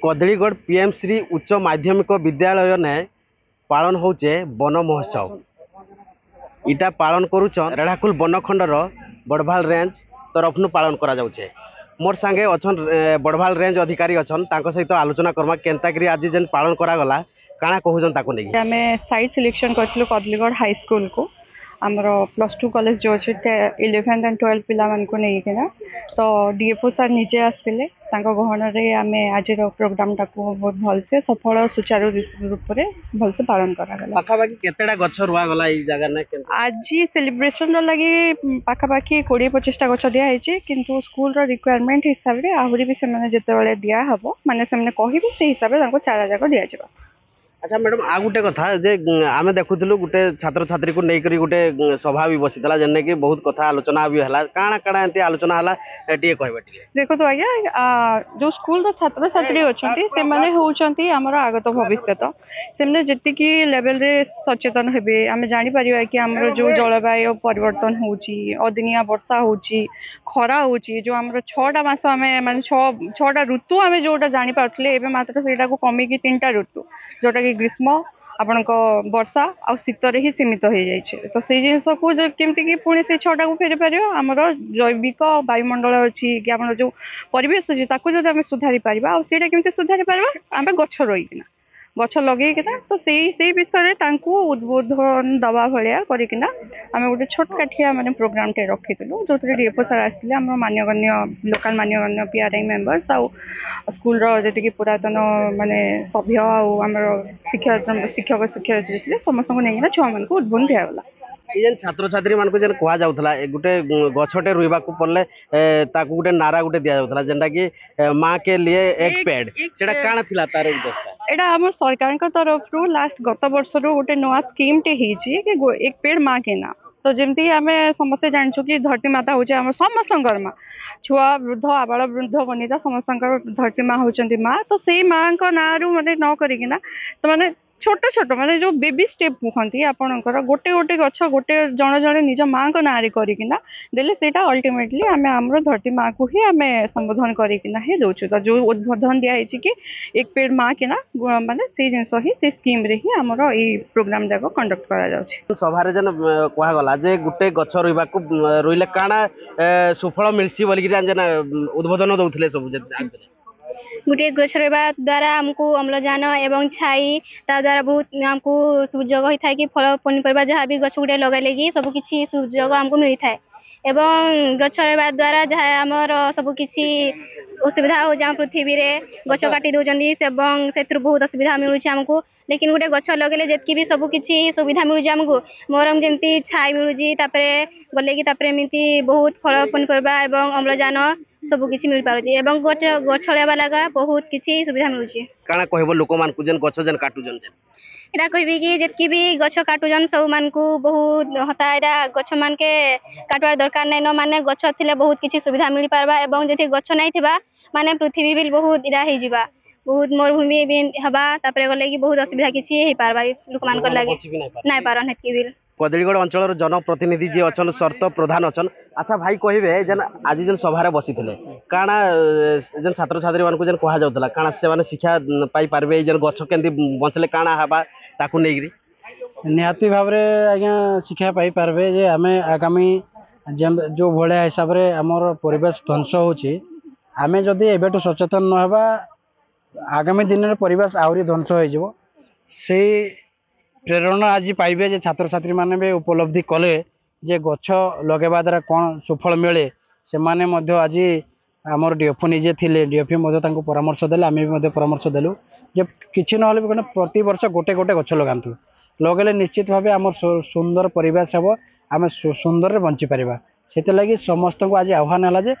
कदलीगढ़ PM Shri उच्च माध्यमिक विद्यालय ने पालन होचे वन महोत्सव। इटा पालन करुचन रेढ़ाकुल बनखंडर बड़भाल रेंज तरफ पालन करा जाउछे। मोर संगे अछन बड़भाल रेंज अधिकारी अछन तांको सहित आलोचना करमा केनताकरी आज जेन पालन करा गला काना कहूजन ताको नै। आमे साइट सिलेक्शन करथिलु कदलीगढ़ हाई स्कूल को आमर +2 कॉलेज जो अच्छे 11th and 12th पिला मानको नहीं किना तो डीएफओ सर निजे आसिले तांको गहन रे आमे आज प्रोग्राम टाको बहुत भल से सफल सुचारू रूप रे भल से पालन करा गला। पाखा बाकी केतेडा गछ रुआ गला ई जगह ना आज सेलिब्रेशन रो लागि पाखा बाकी 20-25 टा गछ दिया हैछि किंतु स्कूल रो रिक्वायरमेंट हिसाब रे आहुरी भी से माने जते बेले दिया हबो माने से माने कहिबे से हिसाब रे तांको चारा जाको दिया जेबा। अच्छा मैडम आ गोटे कथा जे आमे देखुथिलु गोटे छात्र छात्री को नेकरी गोटे सभा भी बसितला जन्ने कि बहुत कथा आलोचना भी हला काना काना एंती आलोचना हला एटी कहबे टी देखो तो आज्ञा जो स्कूल रो छात्र छात्री अछंती से माने होउचंती हमर आगत भविष्यत सेमने जति की लेवल रे सचेतन हेबे आमे जानि परिबा कि हमर जो जलवायु परिवर्तन होउची अदिनिया वर्षा होउची खरा होउची जो हमर 6टा मास आमे माने 6टा ऋतु आमे जोटा जानि पाथले एबे मात्र सेटा को कमी की 3टा ऋतु जोटा ग्रीष्म आपण वर्षा आ शीत रे ही सीमित हो जाए तो से जिनस को केमती कि पुणी से 6टा को फेरी पार आमर जैविक वायुमंडल अच्छी कि आम जो परिवेश अच्छी ताकू जब आम सुधारी पार आटा केमती सुधारी पार आम गछ रहीकिना गछ लगेकिना तो से विषय उद्बोधन दवा भाया करना आम गोटे छोटकाठिया माने प्रोग्राम टे रखीलु जो डीएफओ सर आसिले आम मान्यगण्य लोकाल मान्यगण्य पीआरआई मेंबर्स आउ स्कूल जी पुरातन माने सभ्य आम शिक्षक शिक्षयित्री थे समस्त नहीं छुआ मान उद्बोधन दिगला। जेन छात्र छात्री मान को जेन कहा जाउथला गोटे गछटे रुइबा को पड़ले ताकू गोटे नारा गोटे दिया जाउथला जेंटा कि माँ के लिए एक पेड़ सेटा काना थिला तार उद्देश्य एटा हमर सरकार के तरफ रु लास्ट गत वर्ष रु गोटे नवा स्कीम टे हिची कि एक पेड़ माँ के ना तो जमती आमे समस्त जानछु कि धरती माता होचे हमर समस्तंकर माँ छुआ वृद्ध आबाल वृद्ध वनिता समस्तंकर धरती माँ होचंती माँ तो सेही माँ को ना रु माने न करिकिना तो माने छोट छोट माने जो बेबी स्टेप कहती आपणकर गोटे गोटे गछ गोटे जन जन निज माँ को ना करिकिना देले सेटा अल्टीमेटली आमे हमर धरती माँ को ही आमे संबोधन करिकिना ही दोछु तो जो उद्बोधन दिया है कि एक पेड़ माँ के ना माने से जिंस ही से स्कीम रे ही हमर ई प्रोग्राम जाको कंडक्ट करा जाउछि। सभा रे जन कहा गला जे गुटे गछ रुइबा को रुइले काना सुफल मिलसी बोली कि जान उद्बोधन दउथले सब गोटे गछ रोवा द्वारा आमको अम्लजान एवं छाई ता द्वारा बहुत आमको सुजोग होता है कि फल पनीपरिया जहाँ भी गछ गुटे लगाइले कि सब किछि सुजोग आमको मिलता है एवं गछ रोवा द्वारा जहाँ आमर सब किछि असुविधा हो जाए पृथ्वी रे गछ काटी दउचंदी एवं सेथुर बहुत असुविधा मिलुछि आमको लेकिन गोटे गछ लगेले जेतकी भी सब किछि सुविधा मिलुछि आमको मोरम जेमती छाई मिलुछि तापरे गले कि तापरे एमिति बहुत फल पनीपरिया एवं अम्लजान सब किछि मिल पारुछि एवं गछ लेबा लगा बहुत किछि सुविधा मिलुछि। काना कहबो लोक मान को जन गछ जन काटुजन एटा कहबी कि जेतकी भी गछ काटुजन सब मान को बहुत हता एटा गछ मान के काटवार दरकार नै न माने गछ थिले बहुत किछि सुविधा मिल पारबा एवं जेथि गछ नै थिबा माने पृथ्वी बिल बहुत इरा हे जिबा बहुत मरुभूमि भी हबा तापरे गले कि बहुत असुविधा किछि हे पारबा लोक मान को लागे नै पारन हेतकी बिल। कदलीगढ़ अंचल जनप्रतिनिधि जी अच्छन शर्त प्रधान अच्छन अच्छा भाई कहबे जन आज जन सभा रे बसी थिले काना जन छात्र छात्री मान को जन कहा जाउतला काना से माने शिक्षा पाई पारबे जन गछ केंदी बंचले काना हबा ताकू नेगरी निहाती भाव रे आज्ञा शिक्षा पाई पारबे जे आमे आगामी जो भले हिसाब रे हमर परिवेश ध्वंस होची आमे जदी एबेटू सचेतन न हेबा आगामी दिन रे परिवेश आउरी ध्वंस हो जिवो से प्रेरणा आज पाइबे जे छात्र छात्री माने भी उपलब्धि कले जे गछ लगेबा द्वारा कौन सुफल मिले से माने मध्य आज आमर डीएफओ निजे थिले डीएफओ मध्य तांको परामर्श देले आमे भी मध्य परामर्श देलु जे किछि न होले भी प्रति वर्ष गोटे गोटे गछ लगांतु लगेले निश्चित भाबे आमर सुंदर परिवेश हेबो आमे सुंदर रे बंची परिबा सेते लागि समस्त को आज आह्वान हला जे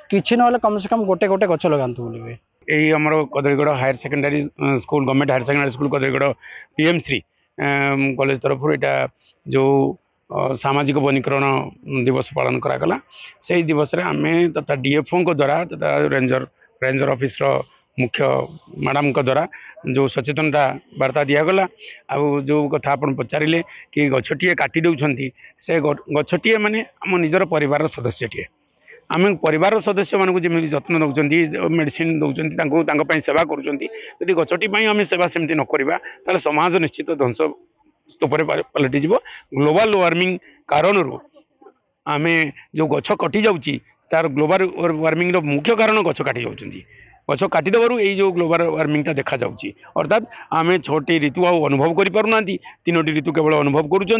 किछि न होले कम से कम गोटे गोटे गछ लगांतु बोलिबे। एई हमर Kadaligarh higher secondary school government higher secondary school Kadaligarh PM Shri college तरफ जो सामाजिक वनीकरण दिवस पालन करागला से दिवस रे आमे तथा डीएफओ को द्वारा तथा रेंजर ऑफिस मुख्य मैडम को द्वारा जो सचेतनता वार्ता दिगला आ जो कथा आप पचारे कि गछटे काटी दौरान से गछटे माने आम निजर परिवार सदस्यटे आम परिवार सदस्य मानक जमी जत्न दौरान मेडिसिन दौरान सेवा करुँच गचटी आम सेवा सेमती न समाज निश्चित ध्वंस स्तूप पलटिज ग्लोबल वार्मिंग कारण आम जो गछ कटि जाऊँगी तार ग्लोबल वार्मिंग मुख्य कारण गछ काटी जाऊँगी गछ काटिदेवर यो ग्लोबल वार्मिंगटा देखा जाऊँगी अर्थात आम 6टी ऋतु अनुभव कर पारना 3टी ऋतु केवल अनुभव करुँच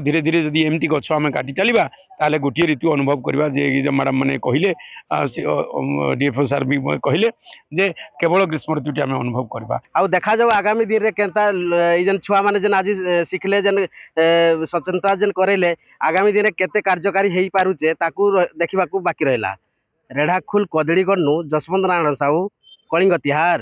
धीरे धीरे जदि एमती गछ आम काटी चलवा ताले गोटे ऋतु अनुभव करवा जे मैडम मैंने कहले डीएफओ सार भी कहले जे केवल ग्रीष्म ऋतुटी आम अनुभव करवा आउ देखा जाऊ आगामी दिन रे केनता जेन छुआ माने जेन आज शिखले जेन सचेतनता जेन करेले आगामी दिन केते कार्यकारी हेई पारुचे ताकू देखिबाकू बाकी रहला रेढ़ाखुल कदलीगढ़ जसवंत नारायण साहू कलिंग तिहार।